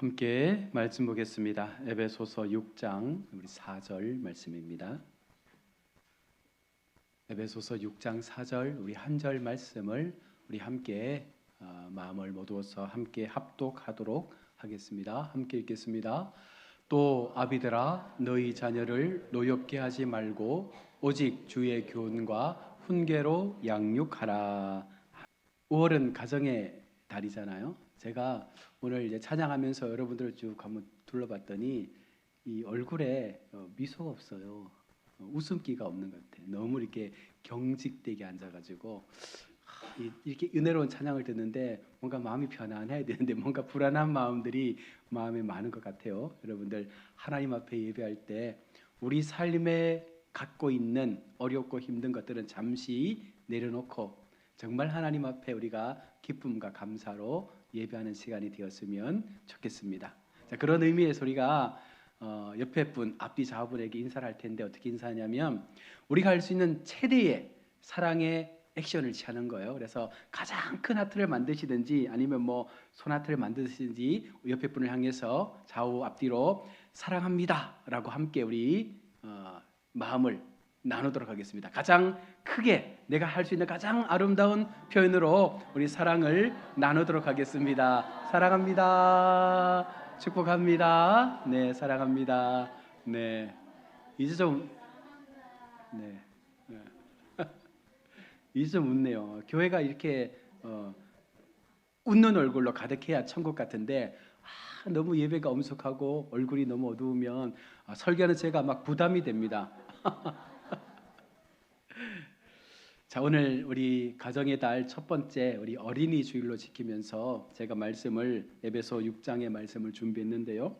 함께 말씀 보겠습니다. 에베소서 6장 우리 4절 말씀입니다. 에베소서 6장 4절 우리 한 절 말씀을 우리 함께 마음을 모두어서 함께 합독하도록 하겠습니다. 함께 읽겠습니다. 또 아비들아 너희 자녀를 노엽게 하지 말고 오직 주의 교훈과 훈계로 양육하라. 5월은 가정의 달이잖아요. 제가 오늘 이제 찬양하면서 여러분들을 쭉 한번 둘러봤더니 이 얼굴에 미소가 없어요. 웃음기가 없는 것 같아요. 너무 이렇게 경직되게 앉아가지고 이렇게 은혜로운 찬양을 듣는데 뭔가 마음이 편안해야 되는데 뭔가 불안한 마음들이 마음에 많은 것 같아요. 여러분들 하나님 앞에 예배할 때 우리 삶에 갖고 있는 어렵고 힘든 것들은 잠시 내려놓고 정말 하나님 앞에 우리가 기쁨과 감사로 예배하는 시간이 되었으면 좋겠습니다. 자, 그런 의미에서 우리가 옆에 분, 앞뒤 좌우분에게 인사를 할 텐데 어떻게 인사하냐면 우리가 할 수 있는 최대의 사랑의 액션을 취하는 거예요. 그래서 가장 큰 하트를 만드시든지 아니면 뭐 손하트를 만드시든지 옆에 분을 향해서 좌우 앞뒤로 사랑합니다라고 함께 우리 마음을 나누도록 하겠습니다. 가장 크게 내가 할 수 있는 가장 아름다운 표현으로 우리 사랑을 나누도록 하겠습니다. 사랑합니다. 축복합니다. 네, 사랑합니다. 네, 이제 좀 이제 좀 웃네요. 교회가 이렇게 웃는 얼굴로 가득해야 천국 같은데 너무 예배가 엄숙하고 얼굴이 너무 어두우면 설교하는 제가 막 부담이 됩니다. 자, 오늘 우리 가정의 달 첫 번째 우리 어린이 주일로 지키면서 제가 말씀을 에베소 6장의 말씀을 준비했는데요.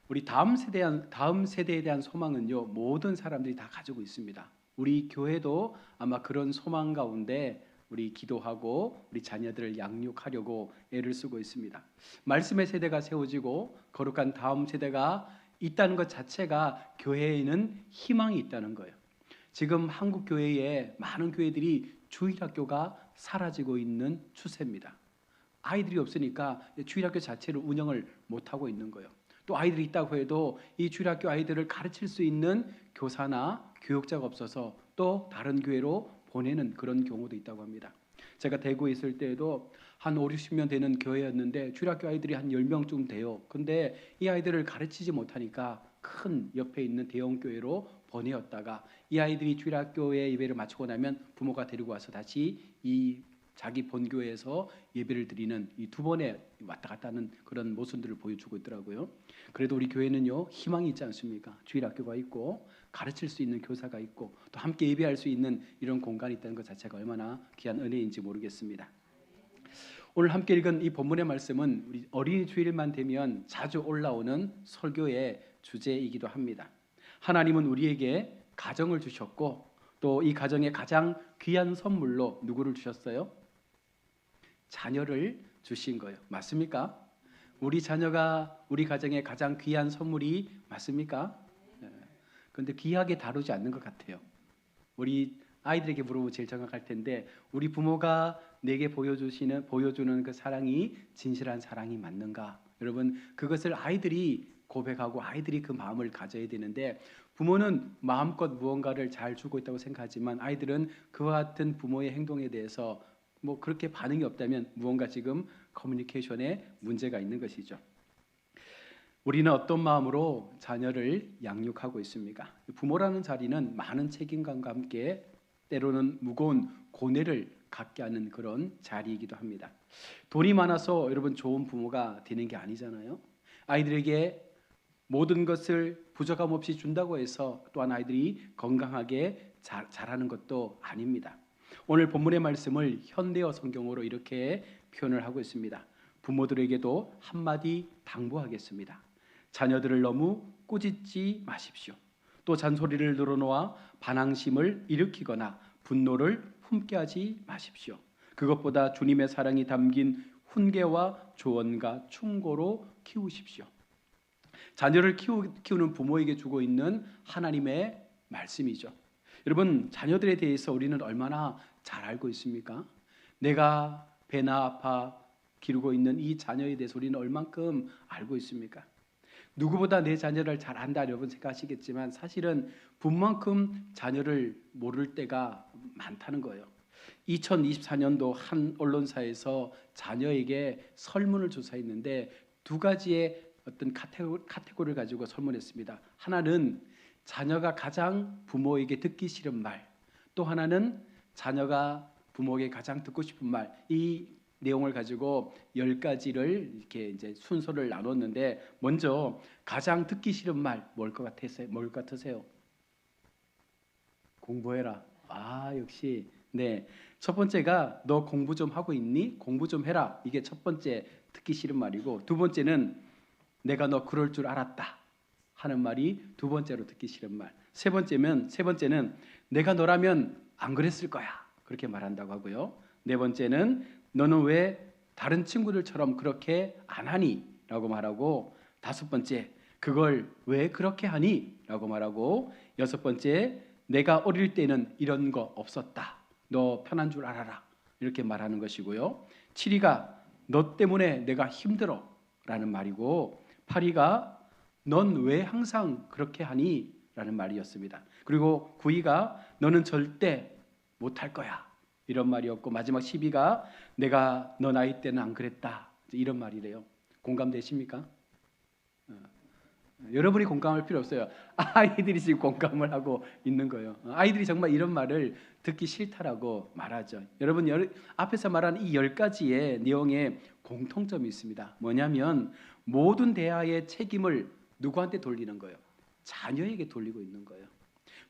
우리 다음 세대에 대한 소망은요 모든 사람들이 다 가지고 있습니다. 우리 교회도 아마 그런 소망 가운데 우리 기도하고 우리 자녀들을 양육하려고 애를 쓰고 있습니다. 말씀의 세대가 세워지고 거룩한 다음 세대가 있다는 것 자체가 교회에는 희망이 있다는 거예요. 지금 한국 교회에 많은 교회들이 주일학교가 사라지고 있는 추세입니다. 아이들이 없으니까 주일학교 자체를 운영을 못하고 있는 거예요. 또 아이들이 있다고 해도 이 주일학교 아이들을 가르칠 수 있는 교사나 교육자가 없어서 또 다른 교회로 보내는 그런 경우도 있다고 합니다. 제가 대구에 있을 때에도 한 5, 60명 되는 교회였는데 주일학교 아이들이 한 10명쯤 돼요. 근데 이 아이들을 가르치지 못하니까 큰 옆에 있는 대형 교회로 보내었다가 이 아이들이 주일학교에 예배를 마치고 나면 부모가 데리고 와서 다시 이 자기 본교회에서 예배를 드리는 이 두 번에 왔다 갔다 하는 그런 모습들을 보여주고 있더라고요. 그래도 우리 교회는요 희망이 있지 않습니까? 주일학교가 있고 가르칠 수 있는 교사가 있고 또 함께 예배할 수 있는 이런 공간이 있다는 것 자체가 얼마나 귀한 은혜인지 모르겠습니다. 오늘 함께 읽은 이 본문의 말씀은 우리 어린이 주일만 되면 자주 올라오는 설교의 주제이기도 합니다. 하나님은 우리에게 가정을 주셨고 또 이 가정의 가장 귀한 선물로 누구를 주셨어요? 자녀를 주신 거예요. 맞습니까? 우리 자녀가 우리 가정의 가장 귀한 선물이 맞습니까? 그런데 귀하게 다루지 않는 것 같아요. 우리 아이들에게 물어보면 제일 정확할 텐데 우리 부모가 내게 보여주는 그 사랑이 진실한 사랑이 맞는가? 여러분 그것을 아이들이 고백하고 아이들이 그 마음을 가져야 되는데 부모는 마음껏 무언가를 잘 주고 있다고 생각하지만 아이들은 그와 같은 부모의 행동에 대해서 뭐 그렇게 반응이 없다면 무언가 지금 커뮤니케이션에 문제가 있는 것이죠. 우리는 어떤 마음으로 자녀를 양육하고 있습니까? 부모라는 자리는 많은 책임감과 함께 때로는 무거운 고뇌를 갖게 하는 그런 자리이기도 합니다. 돈이 많아서 여러분 좋은 부모가 되는 게 아니잖아요. 아이들에게 모든 것을 부족함 없이 준다고 해서 또한 아이들이 건강하게 자라는 것도 아닙니다. 오늘 본문의 말씀을 현대어 성경으로 이렇게 표현을 하고 있습니다. 부모들에게도 한마디 당부하겠습니다. 자녀들을 너무 꾸짖지 마십시오. 또 잔소리를 늘어놓아 반항심을 일으키거나 분노를 품게 하지 마십시오. 그것보다 주님의 사랑이 담긴 훈계와 조언과 충고로 키우십시오. 자녀를 키우는 부모에게 주고 있는 하나님의 말씀이죠. 여러분 자녀들에 대해서 우리는 얼마나 잘 알고 있습니까? 내가 배나 아파 기르고 있는 이 자녀에 대해서 우리는 얼만큼 알고 있습니까? 누구보다 내 자녀를 잘 안다 여러분 생각하시겠지만 사실은 부모만큼 자녀를 모를 때가 많다는 거예요. 2024년도 한 언론사에서 자녀에게 설문을 조사했는데 두 가지의 어떤 카테고리를 가지고 설문했습니다. 하나는 자녀가 가장 부모에게 듣기 싫은 말, 또 하나는 자녀가 부모에게 가장 듣고 싶은 말. 이 내용을 가지고 10가지를 이렇게 이제 순서를 나눴는데 먼저 가장 듣기 싫은 말 뭘 것 같으세요? 뭘 같으세요? 공부해라. 아, 역시 네. 첫 번째가 너 공부 좀 하고 있니? 공부 좀 해라. 이게 첫 번째 듣기 싫은 말이고 두 번째는 내가 너 그럴 줄 알았다 하는 말이 두 번째로 듣기 싫은 말. 세 번째는 내가 너라면 안 그랬을 거야. 그렇게 말한다고 하고요. 네 번째는 너는 왜 다른 친구들처럼 그렇게 안 하니? 라고 말하고 다섯 번째 그걸 왜 그렇게 하니? 라고 말하고 여섯 번째 내가 어릴 때는 이런 거 없었다. 너 편한 줄 알아라. 이렇게 말하는 것이고요. 7위가 너 때문에 내가 힘들어 라는 말이고 8위가 넌 왜 항상 그렇게 하니? 라는 말이었습니다. 그리고 9위가 너는 절대 못할 거야. 이런 말이었고 마지막 10위가 내가 너 나이 때는 안 그랬다. 이런 말이래요. 공감되십니까? 여러분이 공감할 필요 없어요. 아이들이 지금 공감을 하고 있는 거예요. 아이들이 정말 이런 말을 듣기 싫다라고 말하죠. 여러분 앞에서 말한 이 10가지의 내용에 공통점이 있습니다. 뭐냐면 모든 대화의 책임을 누구한테 돌리는 거예요? 자녀에게 돌리고 있는 거예요.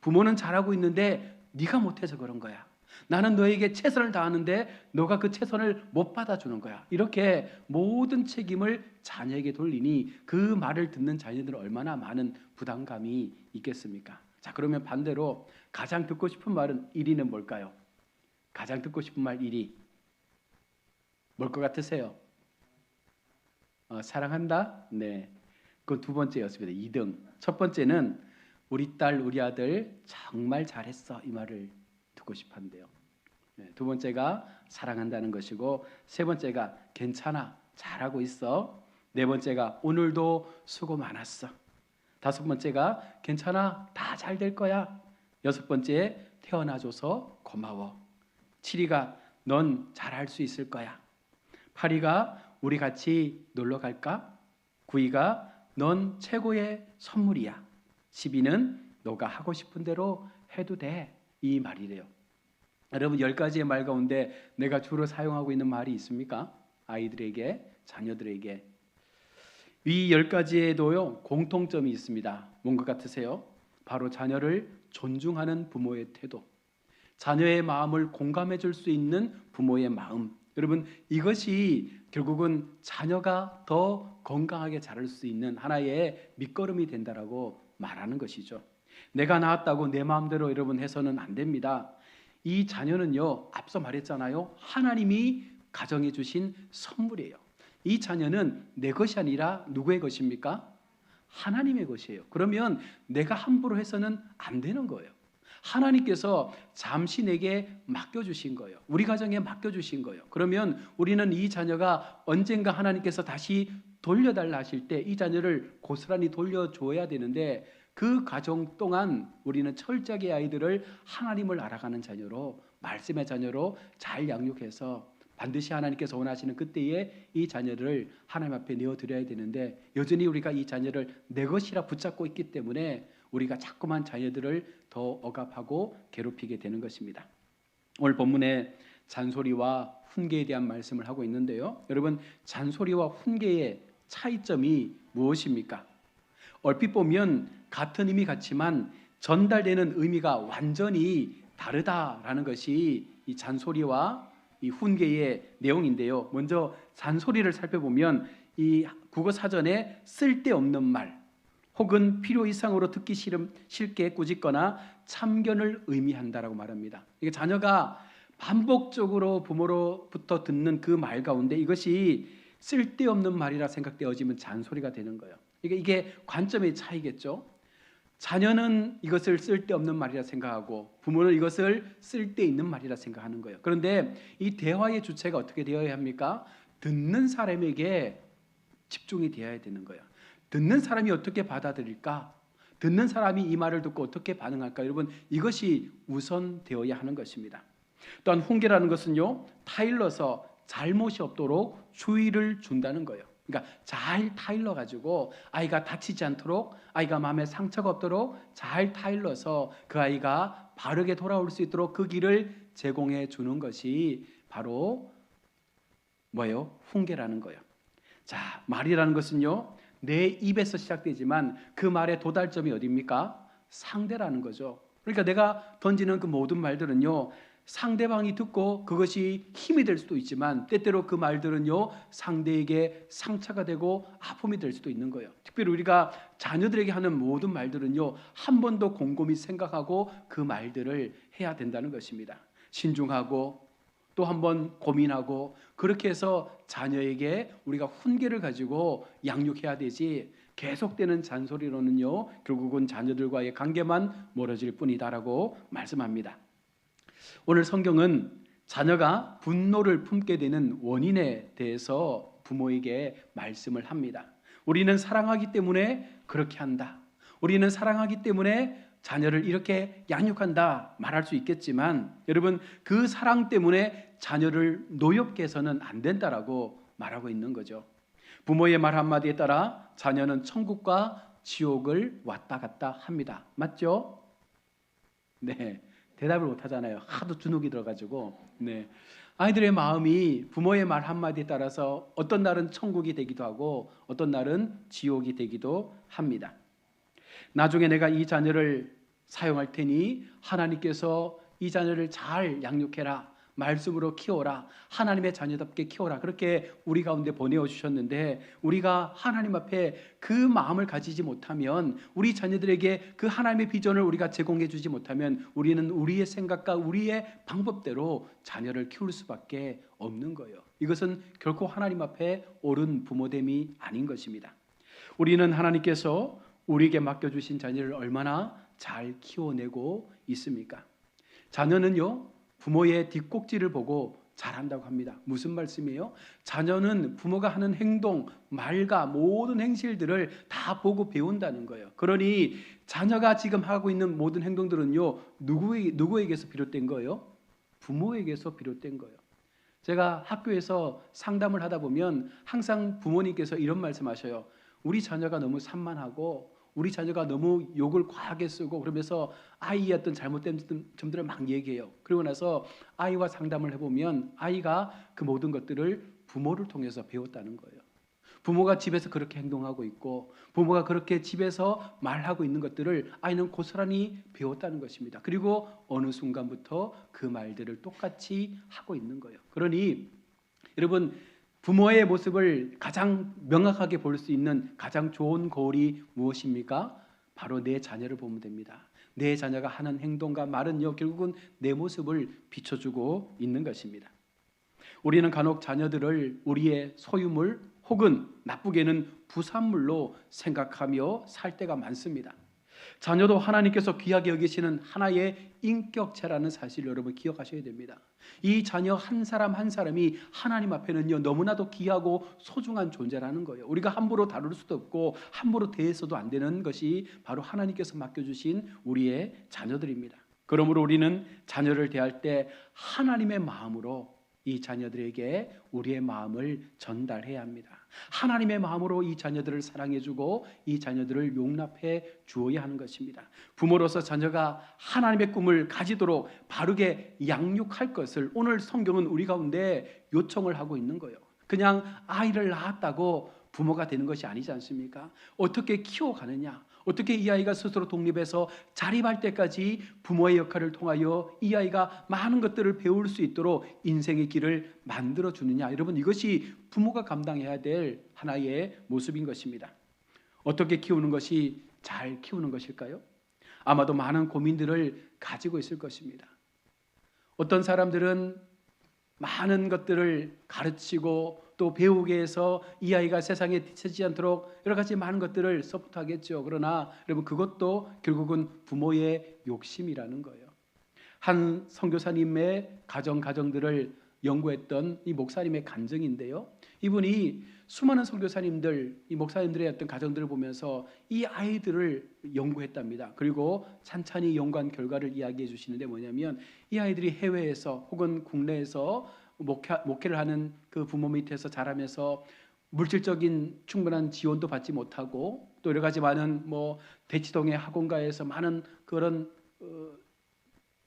부모는 잘하고 있는데 네가 못해서 그런 거야. 나는 너에게 최선을 다하는데 너가 그 최선을 못 받아주는 거야. 이렇게 모든 책임을 자녀에게 돌리니 그 말을 듣는 자녀들은 얼마나 많은 부담감이 있겠습니까? 자, 그러면 반대로 가장 듣고 싶은 말은 1위는 뭘까요? 가장 듣고 싶은 말 1위 뭘 것 같으세요? 사랑한다? 네, 그건 두 번째였습니다. 2등. 첫 번째는 우리 딸 우리 아들 정말 잘했어 이 말을 듣고 싶은데요. 두 번째가 사랑한다는 것이고 세 번째가 괜찮아 잘하고 있어. 네 번째가 오늘도 수고 많았어. 다섯 번째가 괜찮아 다 잘 될 거야. 여섯 번째 태어나줘서 고마워. 7위가 넌 잘할 수 있을 거야. 8위가 우리 같이 놀러 갈까? 9위가 넌 최고의 선물이야. 10위는 너가 하고 싶은 대로 해도 돼. 이 말이래요. 여러분 10가지의 말 가운데 내가 주로 사용하고 있는 말이 있습니까? 아이들에게, 자녀들에게. 이 10가지에도요 공통점이 있습니다. 뭔 것 같으세요? 바로 자녀를 존중하는 부모의 태도, 자녀의 마음을 공감해 줄 수 있는 부모의 마음. 여러분 이것이 결국은 자녀가 더 건강하게 자랄 수 있는 하나의 밑거름이 된다라고 말하는 것이죠. 내가 낳았다고 내 마음대로 여러분 해서는 안 됩니다. 이 자녀는요 앞서 말했잖아요. 하나님이 가정해 주신 선물이에요. 이 자녀는 내 것이 아니라 누구의 것입니까? 하나님의 것이에요. 그러면 내가 함부로 해서는 안 되는 거예요. 하나님께서 잠시 내게 맡겨주신 거예요. 우리 가정에 맡겨주신 거예요. 그러면 우리는 이 자녀가 언젠가 하나님께서 다시 돌려달라 하실 때 이 자녀를 고스란히 돌려줘야 되는데 그 과정 동안 우리는 철저하게 아이들을 하나님을 알아가는 자녀로, 말씀의 자녀로 잘 양육해서 반드시 하나님께서 원하시는 그때에 이 자녀를 하나님 앞에 내어드려야 되는데 여전히 우리가 이 자녀를 내 것이라 붙잡고 있기 때문에 우리가 자꾸만 자녀들을 더 억압하고 괴롭히게 되는 것입니다. 오늘 본문에 잔소리와 훈계에 대한 말씀을 하고 있는데요. 여러분 잔소리와 훈계의 차이점이 무엇입니까? 얼핏 보면 같은 의미 같지만 전달되는 의미가 완전히 다르다라는 것이 이 잔소리와 이 훈계의 내용인데요. 먼저 잔소리를 살펴보면 이 국어 사전에 쓸데없는 말 혹은 필요 이상으로 듣기 싫게 꾸짖거나 참견을 의미한다라고 말합니다. 이게 자녀가 반복적으로 부모로부터 듣는 그 말 가운데 이것이 쓸데없는 말이라 생각되어지면 잔소리가 되는 거예요. 이게 관점의 차이겠죠. 자녀는 이것을 쓸데없는 말이라 생각하고 부모는 이것을 쓸데있는 말이라 생각하는 거예요. 그런데 이 대화의 주체가 어떻게 되어야 합니까? 듣는 사람에게 집중이 되어야 되는 거예요. 듣는 사람이 어떻게 받아들일까? 듣는 사람이 이 말을 듣고 어떻게 반응할까? 여러분, 이것이 우선되어야 하는 것입니다. 또한 훈계라는 것은요, 타일러서 잘못이 없도록 주의를 준다는 거예요. 그러니까 잘 타일러 가지고 아이가 다치지 않도록, 아이가 마음에 상처가 없도록 잘 타일러서 그 아이가 바르게 돌아올 수 있도록 그 길을 제공해 주는 것이 바로 뭐예요? 훈계라는 거예요. 자, 말이라는 것은요, 내 입에서 시작되지만 그 말의 도달점이 어디입니까? 상대라는 거죠. 그러니까 내가 던지는 그 모든 말들은요, 상대방이 듣고 그것이 힘이 될 수도 있지만 때때로 그 말들은요, 상대에게 상처가 되고 아픔이 될 수도 있는 거예요. 특별히 우리가 자녀들에게 하는 모든 말들은요, 한 번 더 곰곰이 생각하고 그 말들을 해야 된다는 것입니다. 신중하고 또 한번 고민하고 그렇게 해서 자녀에게 우리가 훈계를 가지고 양육해야 되지, 계속되는 잔소리로는요, 결국은 자녀들과의 관계만 멀어질 뿐이다라고 말씀합니다. 오늘 성경은 자녀가 분노를 품게 되는 원인에 대해서 부모에게 말씀을 합니다. 우리는 사랑하기 때문에 그렇게 한다. 우리는 사랑하기 때문에 자녀를 이렇게 양육한다 말할 수 있겠지만, 여러분, 그 사랑 때문에 자녀를 노엽게 해서는 안 된다라고 말하고 있는 거죠. 부모의 말 한마디에 따라 자녀는 천국과 지옥을 왔다 갔다 합니다. 맞죠? 네, 대답을 못 하잖아요. 하도 주눅이 들어가지고. 네, 아이들의 마음이 부모의 말 한마디에 따라서 어떤 날은 천국이 되기도 하고 어떤 날은 지옥이 되기도 합니다. 나중에 내가 이 자녀를 사용할 테니 하나님께서 이 자녀를 잘 양육해라, 말씀으로 키워라, 하나님의 자녀답게 키워라, 그렇게 우리 가운데 보내어 주셨는데, 우리가 하나님 앞에 그 마음을 가지지 못하면, 우리 자녀들에게 그 하나님의 비전을 우리가 제공해 주지 못하면 우리는 우리의 생각과 우리의 방법대로 자녀를 키울 수밖에 없는 거예요. 이것은 결코 하나님 앞에 옳은 부모됨이 아닌 것입니다. 우리는 하나님께서 우리에게 맡겨주신 자녀를 얼마나 잘 키워내고 있습니까? 자녀는요, 부모의 뒷꼭지를 보고 자란다고 합니다. 무슨 말씀이에요? 자녀는 부모가 하는 행동, 말과 모든 행실들을 다 보고 배운다는 거예요. 그러니 자녀가 지금 하고 있는 모든 행동들은요, 누구에게서 비롯된 거예요? 부모에게서 비롯된 거예요. 제가 학교에서 상담을 하다 보면 항상 부모님께서 이런 말씀하셔요. 우리 자녀가 너무 산만하고 우리 자녀가 너무 욕을 과하게 쓰고 그러면서 아이의 어떤 잘못된 점들을 막 얘기해요. 그리고 나서 아이와 상담을 해보면 아이가 그 모든 것들을 부모를 통해서 배웠다는 거예요. 부모가 집에서 그렇게 행동하고 있고 부모가 그렇게 집에서 말하고 있는 것들을 아이는 고스란히 배웠다는 것입니다. 그리고 어느 순간부터 그 말들을 똑같이 하고 있는 거예요. 그러니 여러분, 부모의 모습을 가장 명확하게 볼 수 있는 가장 좋은 거울이 무엇입니까? 바로 내 자녀를 보면 됩니다. 내 자녀가 하는 행동과 말은요, 결국은 내 모습을 비춰주고 있는 것입니다. 우리는 간혹 자녀들을 우리의 소유물 혹은 나쁘게는 부산물로 생각하며 살 때가 많습니다. 자녀도 하나님께서 귀하게 여기시는 하나의 인격체라는 사실을 여러분 기억하셔야 됩니다. 이 자녀 한 사람 한 사람이 하나님 앞에는요, 너무나도 귀하고 소중한 존재라는 거예요. 우리가 함부로 다룰 수도 없고 함부로 대해서도 안 되는 것이 바로 하나님께서 맡겨주신 우리의 자녀들입니다. 그러므로 우리는 자녀를 대할 때 하나님의 마음으로 이 자녀들에게 우리의 마음을 전달해야 합니다. 하나님의 마음으로 이 자녀들을 사랑해주고 이 자녀들을 용납해 주어야 하는 것입니다. 부모로서 자녀가 하나님의 꿈을 가지도록 바르게 양육할 것을 오늘 성경은 우리 가운데 요청을 하고 있는 거예요. 그냥 아이를 낳았다고 부모가 되는 것이 아니지 않습니까? 어떻게 키워가느냐, 어떻게 이 아이가 스스로 독립해서 자립할 때까지 부모의 역할을 통하여 이 아이가 많은 것들을 배울 수 있도록 인생의 길을 만들어 주느냐, 여러분, 이것이 부모가 감당해야 될 하나의 모습인 것입니다. 어떻게 키우는 것이 잘 키우는 것일까요? 아마도 많은 고민들을 가지고 있을 것입니다. 어떤 사람들은 많은 것들을 가르치고 또 배우게 해서 이 아이가 세상에 뒤처지지 않도록 여러 가지 많은 것들을 서포트하겠죠. 그러나 여러분, 그것도 결국은 부모의 욕심이라는 거예요. 한 선교사님의 가정들을 연구했던 이 목사님의 간증인데요, 이분이 수많은 선교사님들, 이 목사님들의 어떤 가정들을 보면서 이 아이들을 연구했답니다. 그리고 찬찬히 연구한 결과를 이야기해 주시는데 뭐냐면 이 아이들이 해외에서 혹은 국내에서 목회를 하는 그 부모 밑에서 자라면서 물질적인 충분한 지원도 받지 못하고 또 여러 가지 많은 대치동의 학원가에서 많은 그런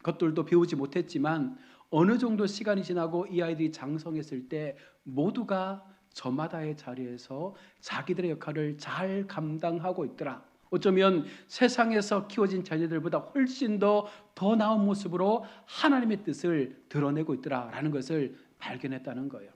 것들도 배우지 못했지만 어느 정도 시간이 지나고 이 아이들이 장성했을 때 모두가 저마다의 자리에서 자기들의 역할을 잘 감당하고 있더라. 어쩌면 세상에서 키워진 자녀들보다 훨씬 더 나은 모습으로 하나님의 뜻을 드러내고 있더라라는 것을 발견했다는 거예요.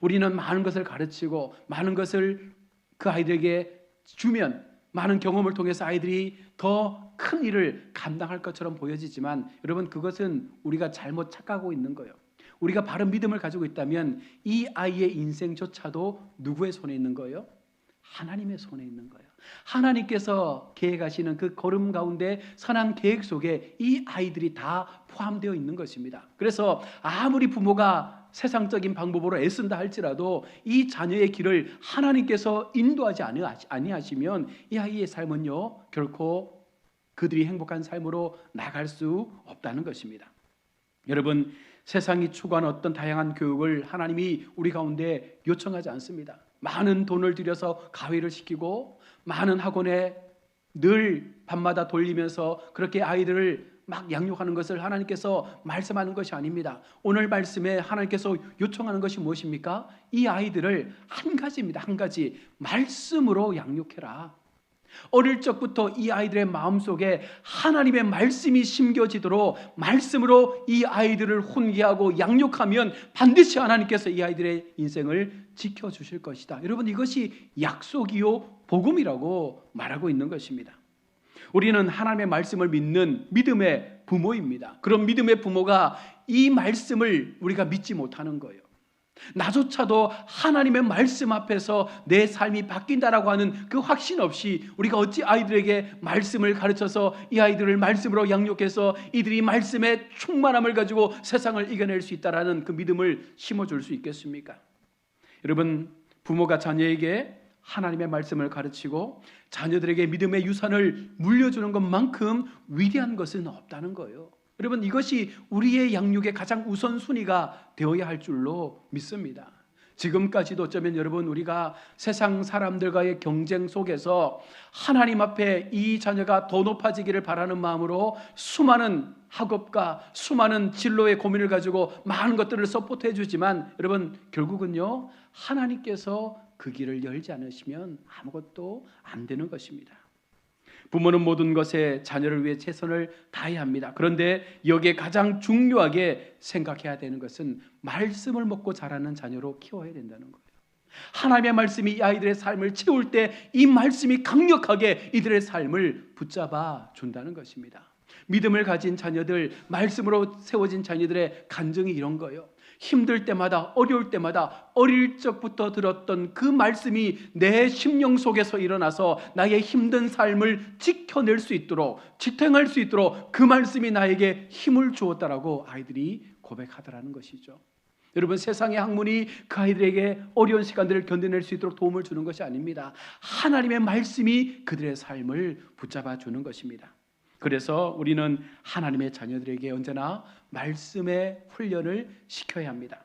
우리는 많은 것을 가르치고 많은 것을 그 아이들에게 주면 많은 경험을 통해서 아이들이 더 큰 일을 감당할 것처럼 보여지지만 여러분, 그것은 우리가 잘못 착각하고 있는 거예요. 우리가 바른 믿음을 가지고 있다면 이 아이의 인생조차도 누구의 손에 있는 거예요? 하나님의 손에 있는 거예요. 하나님께서 계획하시는 그 걸음 가운데 선한 계획 속에 이 아이들이 다 포함되어 있는 것입니다. 그래서 아무리 부모가 세상적인 방법으로 애쓴다 할지라도 이 자녀의 길을 하나님께서 인도하지 아니하시면 이 아이의 삶은요 결코 그들이 행복한 삶으로 나갈 수 없다는 것입니다. 여러분, 세상이 추구하는 어떤 다양한 교육을 하나님이 우리 가운데 요청하지 않습니다. 많은 돈을 들여서 가회를 시키고 많은 학원에 늘 밤마다 돌리면서 그렇게 아이들을 막 양육하는 것을 하나님께서 말씀하는 것이 아닙니다. 오늘 말씀에 하나님께서 요청하는 것이 무엇입니까? 이 아이들을 한 가지입니다. 한 가지. 말씀으로 양육해라. 어릴 적부터 이 아이들의 마음속에 하나님의 말씀이 심겨지도록 말씀으로 이 아이들을 훈계하고 양육하면 반드시 하나님께서 이 아이들의 인생을 지켜주실 것이다. 여러분, 이것이 약속이요 복음이라고 말하고 있는 것입니다. 우리는 하나님의 말씀을 믿는 믿음의 부모입니다. 그런 믿음의 부모가 이 말씀을 우리가 믿지 못하는 거예요. 나조차도 하나님의 말씀 앞에서 내 삶이 바뀐다라고 하는 그 확신 없이 우리가 어찌 아이들에게 말씀을 가르쳐서 이 아이들을 말씀으로 양육해서 이들이 말씀의 충만함을 가지고 세상을 이겨낼 수 있다라는 그 믿음을 심어줄 수 있겠습니까? 여러분, 부모가 자녀에게 하나님의 말씀을 가르치고 자녀들에게 믿음의 유산을 물려주는 것만큼 위대한 것은 없다는 거예요. 여러분, 이것이 우리의 양육의 가장 우선순위가 되어야 할 줄로 믿습니다. 지금까지도 어쩌면 여러분, 우리가 세상 사람들과의 경쟁 속에서 하나님 앞에 이 자녀가 더 높아지기를 바라는 마음으로 수많은 학업과 수많은 진로의 고민을 가지고 많은 것들을 서포트해 주지만 여러분, 결국은요 하나님께서 그 길을 열지 않으시면 아무것도 안 되는 것입니다. 부모는 모든 것에 자녀를 위해 최선을 다해야 합니다. 그런데 여기에 가장 중요하게 생각해야 되는 것은 말씀을 먹고 자라는 자녀로 키워야 된다는 거예요. 하나님의 말씀이 이 아이들의 삶을 채울 때 이 말씀이 강력하게 이들의 삶을 붙잡아 준다는 것입니다. 믿음을 가진 자녀들, 말씀으로 세워진 자녀들의 간증이 이런 거예요. 힘들 때마다, 어려울 때마다 어릴 적부터 들었던 그 말씀이 내 심령 속에서 일어나서 나의 힘든 삶을 지켜낼 수 있도록, 지탱할 수 있도록 그 말씀이 나에게 힘을 주었다라고 아이들이 고백하더라는 것이죠. 여러분, 세상의 학문이 그 아이들에게 어려운 시간들을 견뎌낼 수 있도록 도움을 주는 것이 아닙니다. 하나님의 말씀이 그들의 삶을 붙잡아 주는 것입니다. 그래서 우리는 하나님의 자녀들에게 언제나 말씀의 훈련을 시켜야 합니다.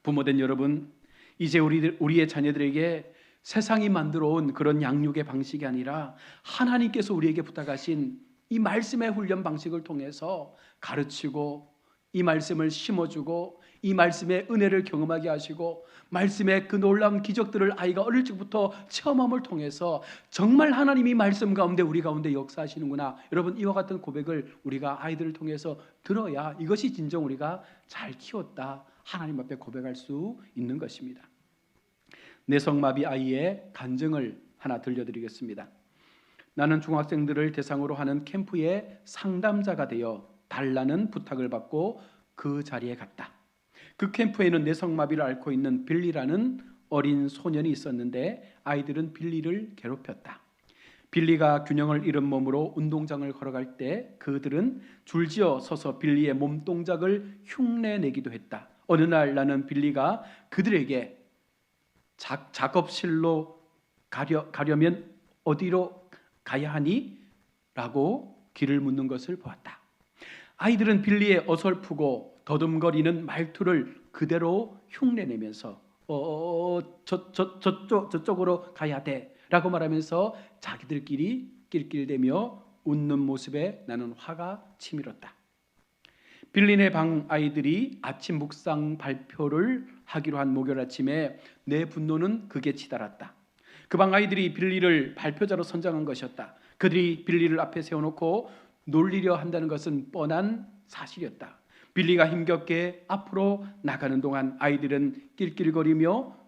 부모된 여러분, 이제 우리의 자녀들에게 세상이 만들어 온 그런 양육의 방식이 아니라 하나님께서 우리에게 부탁하신 이 말씀의 훈련 방식을 통해서 가르치고 이 말씀을 심어주고 이 말씀의 은혜를 경험하게 하시고 말씀의 그 놀라운 기적들을 아이가 어릴 적부터 체험함을 통해서 정말 하나님이 말씀 가운데 우리 가운데 역사하시는구나. 여러분, 이와 같은 고백을 우리가 아이들을 통해서 들어야 이것이 진정 우리가 잘 키웠다 하나님 앞에 고백할 수 있는 것입니다. 내성마비 아이의 간증을 하나 들려드리겠습니다. 나는 중학생들을 대상으로 하는 캠프의 상담자가 되어 달라는 부탁을 받고 그 자리에 갔다. 그 캠프에는 내성마비를 앓고 있는 빌리라는 어린 소년이 있었는데 아이들은 빌리를 괴롭혔다. 빌리가 균형을 잃은 몸으로 운동장을 걸어갈 때 그들은 줄지어 서서 빌리의 몸 동작을 흉내내기도 했다. 어느 날 나는 빌리가 그들에게 작업실로 가려면 어디로 가야 하니? 라고 길을 묻는 것을 보았다. 아이들은 빌리의 어설프고 더듬거리는 말투를 그대로 흉내내면서 저쪽으로 가야 돼 라고 말하면서 자기들끼리 낄낄대며 웃는 모습에 나는 화가 치밀었다. 빌리네 방 아이들이 아침 묵상 발표를 하기로 한 목요일 아침에 내 분노는 극에 치달았다. 그 방 아이들이 빌리를 발표자로 선정한 것이었다. 그들이 빌리를 앞에 세워놓고 놀리려 한다는 것은 뻔한 사실이었다. 빌리가 힘겹게 앞으로 나가는 동안 아이들은 낄낄거리며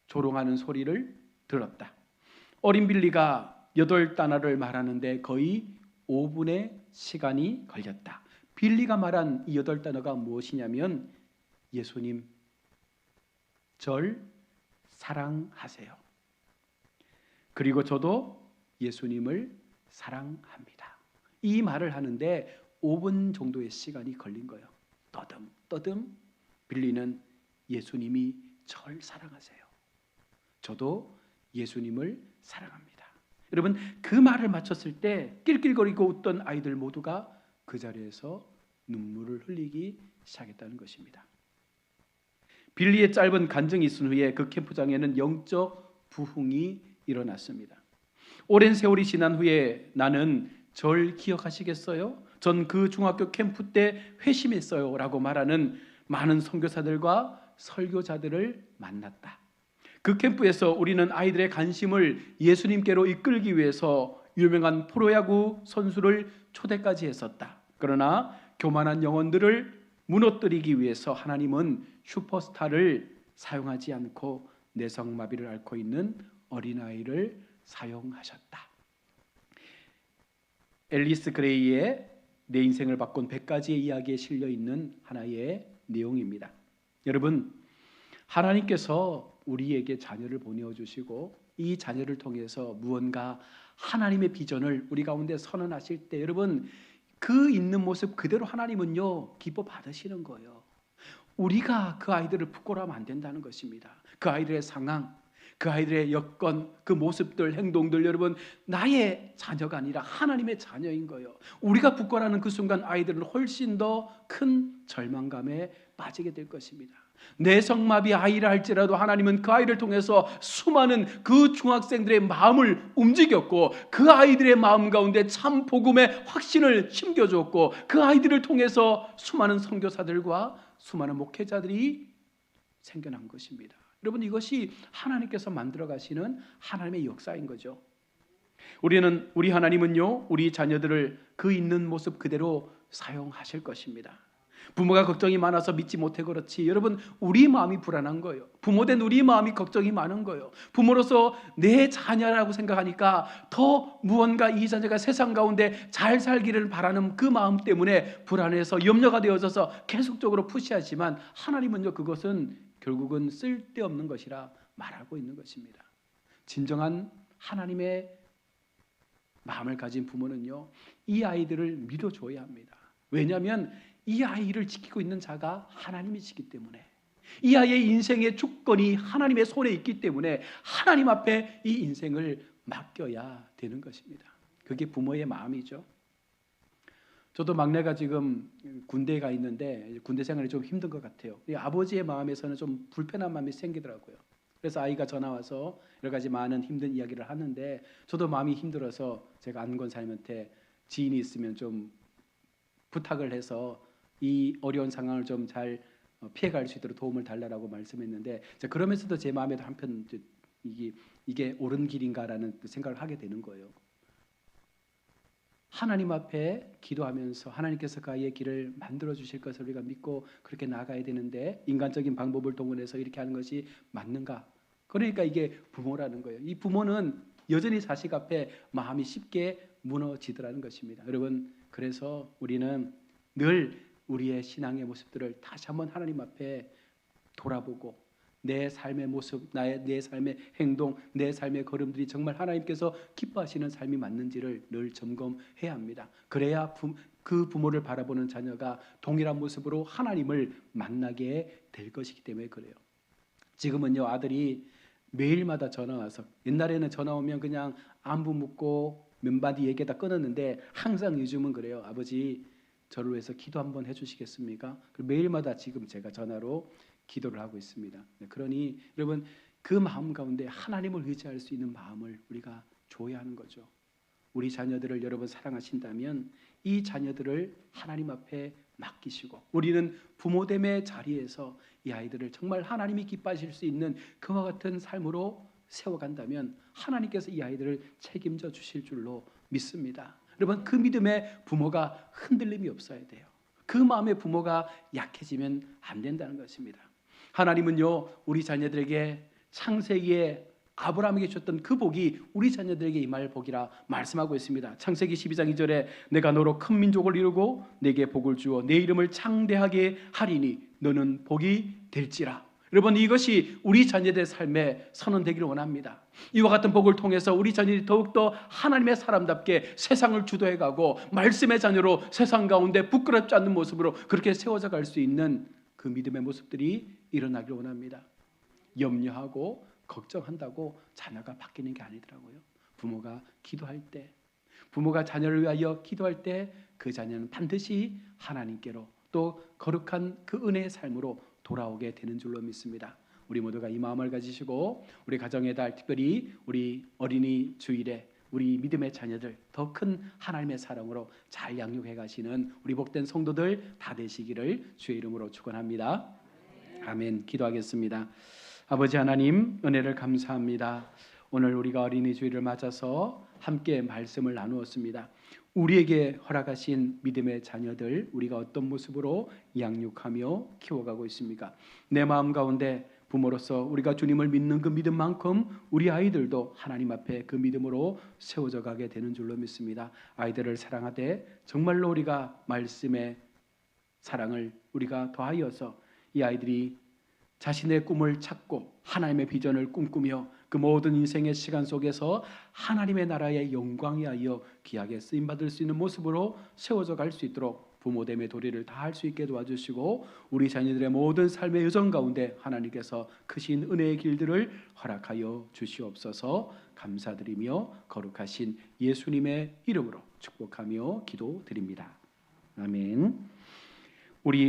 조롱하는 소리를 들었다. 어린 빌리가 8단어를 말하는데 거의 5분의 시간이 걸렸다. 빌리가 말한 이 8단어가 무엇이냐면 예수님, 절 사랑하세요. 그리고 저도 예수님을 사랑합니다. 이 말을 하는데 5분 정도의 시간이 걸린 거예요. 떠듬 빌리는 예수님이 절 사랑하세요. 저도 예수님을 사랑합니다. 여러분, 그 말을 마쳤을 때 낄낄거리고 웃던 아이들 모두가 그 자리에서 눈물을 흘리기 시작했다는 것입니다. 빌리의 짧은 간증이 있은 후에 그 캠프장에는 영적 부흥이 일어났습니다. 오랜 세월이 지난 후에 나는 절 기억하시겠어요? 전 그 중학교 캠프 때 회심했어요 라고 말하는 많은 선교사들과 설교자들을 만났다. 그 캠프에서 우리는 아이들의 관심을 예수님께로 이끌기 위해서 유명한 프로야구 선수를 초대까지 했었다. 그러나 교만한 영혼들을 무너뜨리기 위해서 하나님은 슈퍼스타를 사용하지 않고 내성마비를 앓고 있는 어린아이를 사용하셨다. 앨리스 그레이의 내 인생을 바꾼 100가지의 이야기에 실려있는 하나의 내용입니다. 여러분, 하나님께서 우리에게 자녀를 보내주시고 이 자녀를 통해서 무언가 하나님의 비전을 우리 가운데 선언하실 때 여러분, 그 있는 모습 그대로 하나님은요 기뻐 받으시는 거예요. 우리가 그 아이들을 부끄러워하면 안 된다는 것입니다. 그 아이들의 상황, 그 아이들의 여건, 그 모습들, 행동들, 여러분 나의 자녀가 아니라 하나님의 자녀인 거예요. 우리가 부끄러워하는 그 순간 아이들은 훨씬 더 큰 절망감에 빠지게 될 것입니다. 내성마비 아이라 할지라도 하나님은 그 아이를 통해서 수많은 그 중학생들의 마음을 움직였고 그 아이들의 마음 가운데 참 복음의 확신을 심겨줬고 그 아이들을 통해서 수많은 선교사들과 수많은 목회자들이 생겨난 것입니다. 여러분, 이것이 하나님께서 만들어 가시는 하나님의 역사인 거죠. 우리 하나님은요 우리 자녀들을 그 있는 모습 그대로 사용하실 것입니다. 부모가 걱정이 많아서 믿지 못해 그렇지 여러분, 우리 마음이 불안한 거예요. 부모된 우리 마음이 걱정이 많은 거예요. 부모로서 내 자녀라고 생각하니까 더 무언가 이 자녀가 세상 가운데 잘 살기를 바라는 그 마음 때문에 불안해서 염려가 되어져서 계속적으로 푸시하지만 하나님은요 그것은 결국은 쓸데없는 것이라 말하고 있는 것입니다. 진정한 하나님의 마음을 가진 부모는요 이 아이들을 믿어줘야 합니다. 왜냐하면 이 아이를 지키고 있는 자가 하나님이시기 때문에, 이 아이의 인생의 주권이 하나님의 손에 있기 때문에 하나님 앞에 이 인생을 맡겨야 되는 것입니다. 그게 부모의 마음이죠. 저도 막내가 지금 군대에 가 있는데 군대 생활이 좀 힘든 것 같아요. 아버지의 마음에서는 좀 불편한 마음이 생기더라고요. 그래서 아이가 전화 와서 여러 가지 많은 힘든 이야기를 하는데 저도 마음이 힘들어서 제가 안 권사님한테 지인이 있으면 좀 부탁을 해서 이 어려운 상황을 좀 잘 피해갈 수 있도록 도움을 달라고 말씀했는데, 그러면서도 제 마음에도 한편 이게 옳은 길인가라는 생각을 하게 되는 거예요. 하나님 앞에 기도하면서 하나님께서 그 아이의 길을 만들어 주실 것을 우리가 믿고 그렇게 나아가야 되는데 인간적인 방법을 동원해서 이렇게 하는 것이 맞는가? 그러니까 이게 부모라는 거예요. 이 부모는 여전히 자식 앞에 마음이 쉽게 무너지더라는 것입니다. 여러분, 그래서 우리는 늘 우리의 신앙의 모습들을 다시 한번 하나님 앞에 돌아보고 내 삶의 모습, 내 삶의 행동, 내 삶의 걸음들이 정말 하나님께서 기뻐하시는 삶이 맞는지를 늘 점검해야 합니다. 그래야 그 부모를 바라보는 자녀가 동일한 모습으로 하나님을 만나게 될 것이기 때문에 그래요. 지금은요, 아들이 매일마다 전화 와서, 옛날에는 전화 오면 그냥 안부 묻고 몇 마디 얘기하다 끊었는데 항상 요즘은 그래요. 아버지, 저를 위해서 기도 한번 해주시겠습니까? 매일마다 지금 제가 전화로 기도를 하고 있습니다. 그러니 여러분, 그 마음 가운데 하나님을 의지할 수 있는 마음을 우리가 줘야 하는 거죠. 우리 자녀들을 여러분 사랑하신다면 이 자녀들을 하나님 앞에 맡기시고, 우리는 부모됨의 자리에서 이 아이들을 정말 하나님이 기뻐하실 수 있는 그와 같은 삶으로 세워간다면 하나님께서 이 아이들을 책임져 주실 줄로 믿습니다. 여러분, 그 믿음에 부모가 흔들림이 없어야 돼요. 그 마음에 부모가 약해지면 안 된다는 것입니다. 하나님은요, 우리 자녀들에게 창세기에 아브라함에게 주셨던 그 복이 우리 자녀들에게 임할 복이라 말씀하고 있습니다. 창세기 12장 2절에 내가 너로 큰 민족을 이루고 내게 복을 주어 내 이름을 창대하게 하리니 너는 복이 될지라. 여러분, 이것이 우리 자녀들의 삶에 선언되기를 원합니다. 이와 같은 복을 통해서 우리 자녀들이 더욱더 하나님의 사람답게 세상을 주도해가고 말씀의 자녀로 세상 가운데 부끄럽지 않는 모습으로 그렇게 세워져 갈 수 있는 그 믿음의 모습들이 일어나기를 원합니다. 염려하고 걱정한다고 자녀가 바뀌는 게 아니더라고요. 부모가 기도할 때, 부모가 자녀를 위하여 기도할 때 그 자녀는 반드시 하나님께로 또 거룩한 그 은혜의 삶으로 돌아오게 되는 줄로 믿습니다. 우리 모두가 이 마음을 가지시고 우리 가정의 달, 특별히 우리 어린이 주일에 우리 믿음의 자녀들 더 큰 하나님의 사랑으로 잘 양육해 가시는 우리 복된 성도들 다 되시기를 주의 이름으로 축원합니다. 아멘. 기도하겠습니다. 아버지 하나님, 은혜를 감사합니다. 오늘 우리가 어린이 주일을 맞아서 함께 말씀을 나누었습니다. 우리에게 허락하신 믿음의 자녀들, 우리가 어떤 모습으로 양육하며 키워가고 있습니까? 내 마음 가운데 부모로서 우리가 주님을 믿는 그 믿음만큼 우리 아이들도 하나님 앞에 그 믿음으로 세워져 가게 되는 줄로 믿습니다. 아이들을 사랑하되 정말로 우리가 말씀의 사랑을 우리가 더하여서 이 아이들이 자신의 꿈을 찾고 하나님의 비전을 꿈꾸며 그 모든 인생의 시간 속에서 하나님의 나라의 영광이 하여 귀하게 쓰임받을 수 있는 모습으로 세워져 갈 수 있도록 부모됨의 도리를 다할 수 있게 도와주시고 우리 자녀들의 모든 삶의 여정 가운데 하나님께서 크신 은혜의 길들을 허락하여 주시옵소서. 감사드리며 거룩하신 예수님의 이름으로 축복하며 기도드립니다. 아멘. 우리